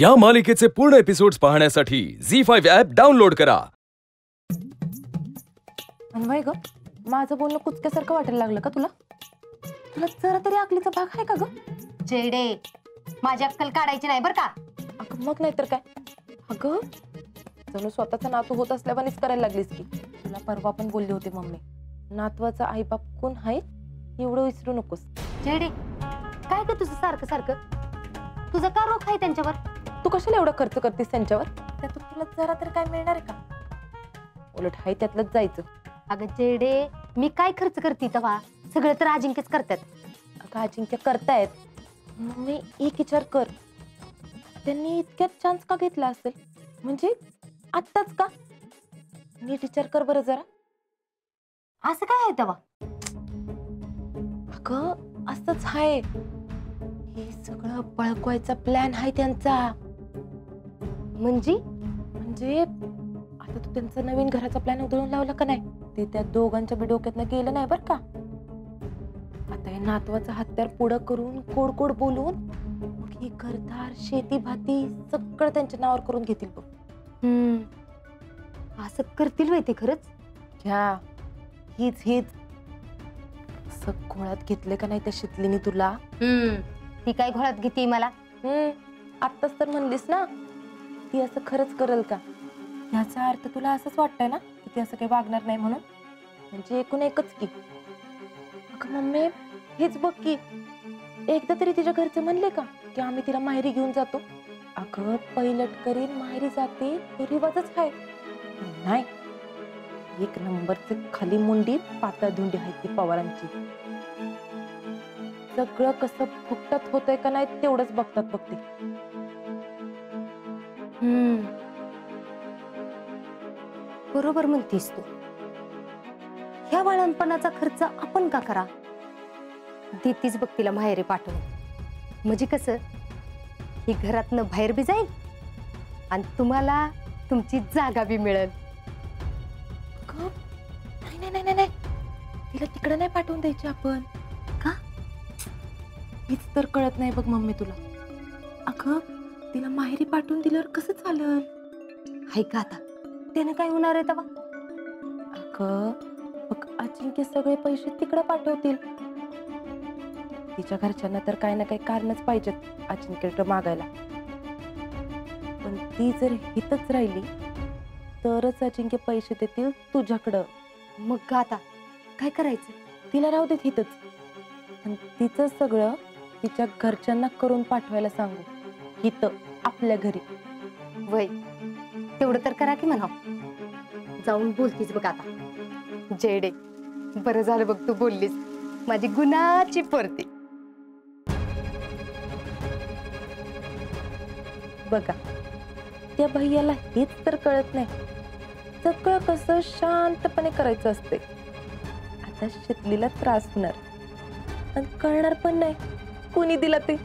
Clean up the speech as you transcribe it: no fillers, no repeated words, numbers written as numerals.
या मालिकेचे पूर्ण एपिसोड्स पाहण्यासाठी झी5 ॲप डाउनलोड करा। अन्वय ग, माझं बोलणं कुचक्यासारखं वाटायला लागलं का तुला? तुला जरा तरी अकलीचा भाग आहे का ग? जेडे, माझी अक्कल काढायची नाही बर का? अगं मग नाही तर काय? अगं जणू स्वतःचा नातू होत असल्यावानीच करायला लागलीस की. तुला परवा पण बोलली होती मम्मी, नातवाचा आईबाप कोण आहे एवढं विसरू नकोस. जेडे, काय ग तुझं सारखं सारखं? तुझा का रोख आहे त्यांच्यावर? तू कशाला एवढा खर्च करतेस त्यांच्यावर? त्यातून तुला जरा तरी काय मिळणार आहे का? उलट हाय त्यातलंच जायचं. अगं जेडे, मी काय खर्च करते तेव्हा? सगळं तर अजिंक्यच करतात. अगं अजिंक्य करतायत, मम्मी एक विचार कर, त्यांनी इतक्यात चान्स का घेतला असेल? म्हणजे आत्ताच का? नीट विचार कर बरं जरा. असं काय आहे तेव्हा? अगं असंच आहे, हे सगळं बळकवायचा प्लॅन आहे त्यांचा. म्हणजे आता तू त्यांचा नवीन घराचा प्लॅन उधळून लावला का नाही, ते त्या दोघांच्या बी डोक्यातनं गेलं नाही बर का. आता हे नातवाचा हत्यार पुढं करून गोड गोड बोलून मग ही घरदार शेती भाती सगळं त्यांच्या नावावर करून घेतील बघ. असं करतील माहिती खरंच? घ्या, हीच असं घोळ्यात घेतले का नाही त्या शितलीने तुला? ती काय घोळात घेते मला? आत्ताच तर म्हणलीस ना ती असं खरंच करेल का? याचा अर्थ तुला असंच वाटतंय ना की ती असं काही वागणार नाही म्हणून? म्हणजे एकूण एकच की. अगं मम्मी हेच बघ की, एकदा तरी तिच्या घरचे म्हणले का की आम्ही तिला माहेरी घेऊन जातो? अगं पैलट करीन माहेरी जाते हे रिवाजच आहे. नाही, एक नंबरचे खाली मुंडी पातळ धुंडी आहे ती पवारांची. सगळं कसं फुकटात होतंय का नाही तेवढंच बघतात बघते. बरोबर म्हणतीस तू. ह्या बाळणपणाचा खर्च आपण का करा? देतीच बघ तिला माहेरी पाठवून. म्हणजे कसं, ही घरातनं बाहेर बी जाईल आणि तुम्हाला तुमची जागा बी मिळेल. नाही, तिला तिकडे नाही पाठवून द्यायची आपण. का? हीच तर कळत नाही बघ मम्मी तुला. अगं तिला माहेरी पाठवून दिल्यावर कसं चालेल? हाय का आता त्याने काय होणार आहे तेव्हा? अगं बघ, अजिंक्य सगळे पैसे तिकडे पाठवतील. तिच्या घरच्यांना तर काही ना काही कारणच पाहिजेत अजिंक्यकडे मागायला. पण ती जर हितच राहिली तरच अजिंक्य पैसे देतील तुझ्याकडं. मग आता काय करायचं? तिला राहू देत हितच, आणि तिचं सगळं तिच्या घरच्यांना करून पाठवायला सांगू, हित आपल्या घरी. वय तेवढं तर करा की म्हणा. जाऊन बोलतीस बघ आता. जेडे, बरं झालं बघ तू बोललीस, माझी गुणाची परती. बघा, त्या भैयाला हेच तर कळत नाही, सगळं कसं शांतपणे करायचं असते. आता शितलीला त्रास होणार आणि कळणार पण नाही कोणी दिला ते.